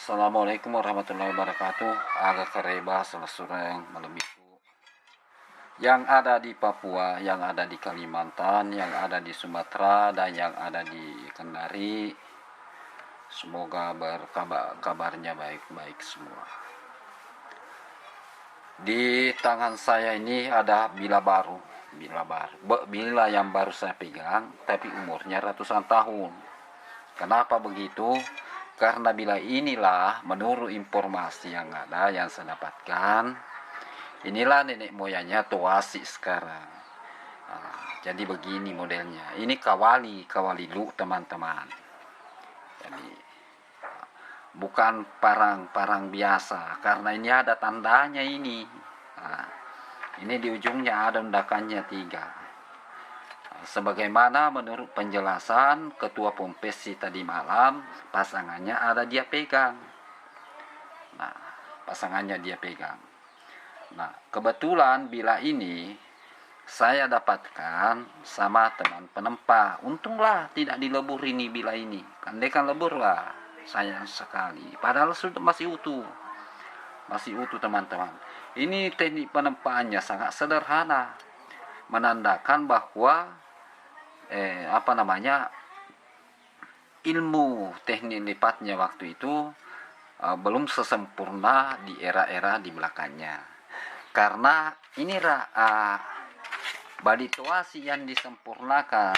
Assalamualaikum warahmatullahi wabarakatuh. Agak kereba selesureng melebiku. Yang ada di Papua, yang ada di Kalimantan, yang ada di Sumatera, dan yang ada di Kendari. Semoga kabarnya baik-baik semua. Di tangan saya ini ada bila baru. Bila yang baru saya pegang, tapi umurnya ratusan tahun. Kenapa begitu? Karena bila inilah menurut informasi yang ada yang saya dapatkan, inilah nenek moyangnya Toasi sekarang. Jadi begini modelnya. Ini kawali lu teman-teman. Jadi bukan parang biasa, karena ini ada tandanya ini. Ini di ujungnya ada undakannya 3. Sebagaimana menurut penjelasan ketua Pompesi tadi malam, pasangannya ada dia pegang. Nah, kebetulan bila ini saya dapatkan sama teman penempa. Untunglah tidak dilebur ini bila ini. Kan lebur lah, sayang sekali. Padahal sudah masih utuh teman-teman. Ini teknik penempaannya sangat sederhana, menandakan bahwa ilmu teknik lipatnya waktu itu belum sesempurna di era-era di belakangnya. Karena ini Bali Toasi yang disempurnakan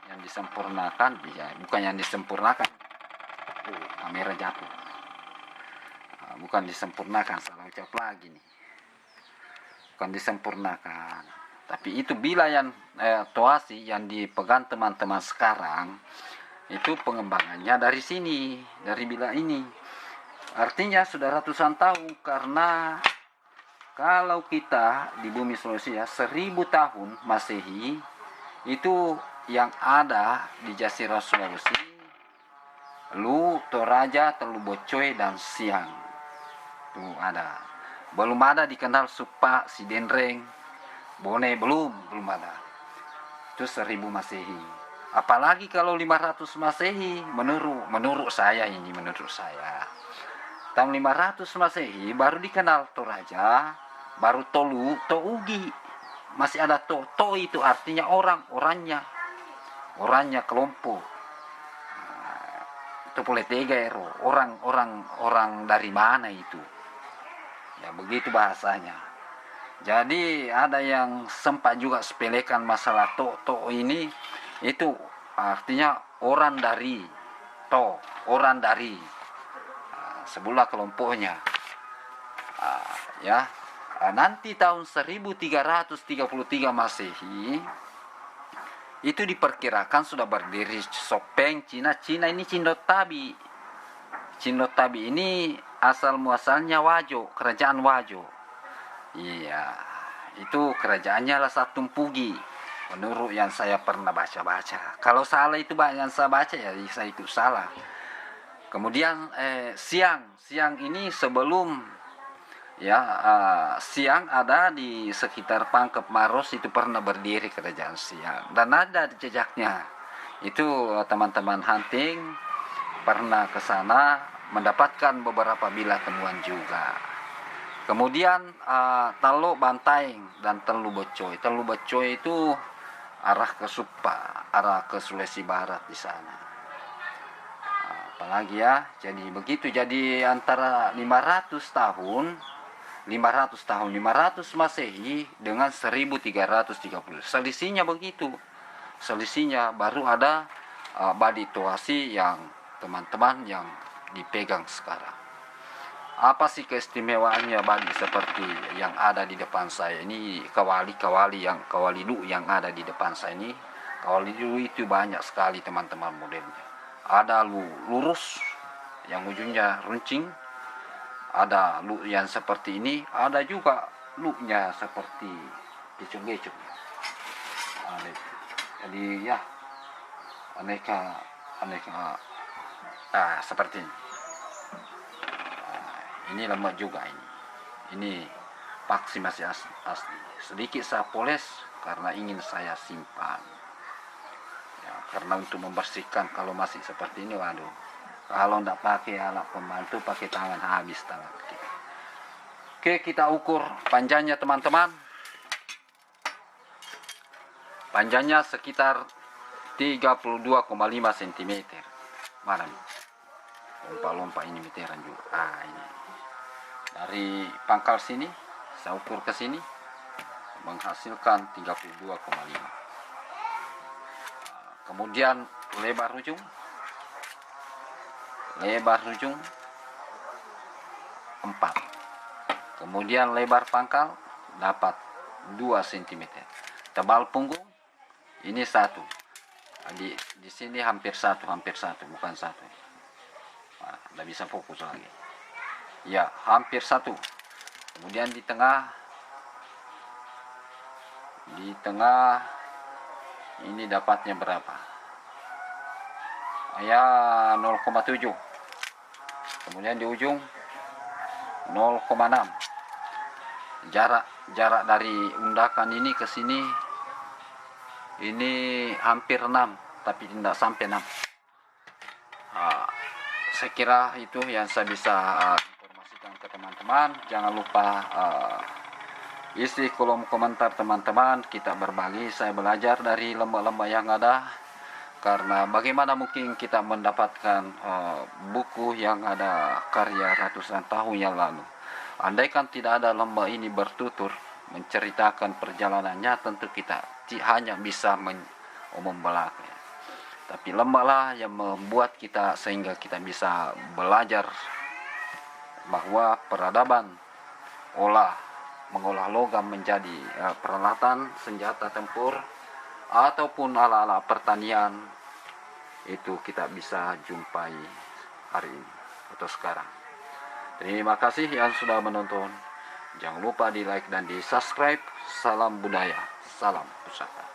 ya, bukan yang disempurnakan. Kamera jatuh. Bukan disempurnakan, salah ucap lagi nih. Bukan disempurnakan. Tapi itu bila yang Toasi yang dipegang teman-teman sekarang, itu pengembangannya dari sini, dari bila ini. Artinya sudah ratusan tahun, karena kalau kita di bumi Sulawesi ya, 1000 tahun Masehi, itu yang ada di Jazirah Sulawesi, Lu, Toraja, Telu Bocoy, dan Siang. Tuh ada. Belum ada dikenal Supa, Sidenreng, Bone belum ada. Itu 1000 Masehi. Apalagi kalau 500 Masehi, menurut saya. Tahun 500 Masehi baru dikenal Toraja, baru Tolu, Tougi. Masih ada To itu artinya orangnya kelompok. Itu boleh ero, orang dari mana itu. Ya begitu bahasanya. Jadi ada yang sempat juga sepelekan masalah to ini, itu artinya orang dari sebelah kelompoknya. Nanti tahun 1333 Masehi itu diperkirakan sudah berdiri Sopeng Cina ini Cindotabi. Cindotabi ini asal muasalnya Wajo, kerajaan Wajo. Iya, itu kerajaannya lah Satumpugi, menurut yang saya pernah baca. Kalau salah itu banyak yang saya baca ya, saya itu salah. Kemudian Siang ini sebelum Siang ada di sekitar Pangkep Maros, itu pernah berdiri kerajaan Siang, dan ada jejaknya. Itu teman-teman hunting pernah ke sana, mendapatkan beberapa bilah temuan juga. Kemudian Talo Bantaeng dan Telu Bocoy. Telu Bocoy itu arah ke Supa, arah ke Sulawesi Barat di sana. Apalagi ya, jadi begitu. Jadi antara 500 Masehi dengan 1330. Selisihnya begitu. Selisihnya baru ada Bali Toasi yang teman-teman yang dipegang sekarang. Apa sih keistimewaannya Bali seperti yang ada di depan saya ini? Kawali lu yang ada di depan saya ini, kawali lu itu banyak sekali teman-teman modelnya. Ada lu lurus yang ujungnya runcing, ada lu yang seperti ini, ada juga lu-nya seperti gecung-gecung. Jadi ya aneka seperti ini. Ini lemah juga ini paksi masih asli. Sedikit saya poles karena ingin saya simpan ya, karena untuk membersihkan. Kalau masih seperti ini, waduh, Kalau tidak pakai alat pembantu, pakai tangan habis tangan kita. Oke, kita ukur panjangnya teman-teman. Panjangnya sekitar 32,5 cm. Mana nih? Lompat-lompat ini meteran juga. Ini. Dari pangkal sini, saya ukur ke sini, menghasilkan 32,5. Kemudian lebar ujung 4. Kemudian lebar pangkal dapat 2 cm. Tebal punggung ini 1. Di sini hampir satu, bukan 1. Nah, tidak bisa fokus lagi. Ya, hampir 1. Kemudian di tengah ini dapatnya berapa? Ya, 0,7. Kemudian di ujung 0,6. Jarak dari undakan ini ke sini ini hampir 6, tapi tidak sampai 6. Saya kira itu yang saya bisa informasikan ke teman-teman. Jangan lupa isi kolom komentar teman-teman, kita berbagi, saya belajar dari lembah-lembah yang ada. Karena bagaimana mungkin kita mendapatkan buku yang ada karya ratusan tahun yang lalu. Andaikan tidak ada lembah ini bertutur menceritakan perjalanannya, tentu kita hanya bisa membelah. Tapi lembahlah yang membuat kita sehingga kita bisa belajar bahwa peradaban mengolah logam menjadi peralatan senjata tempur ataupun ala-ala pertanian, itu kita bisa jumpai hari ini atau sekarang. Terima kasih yang sudah menonton. Jangan lupa di like dan di subscribe. Salam budaya, salam pusaka.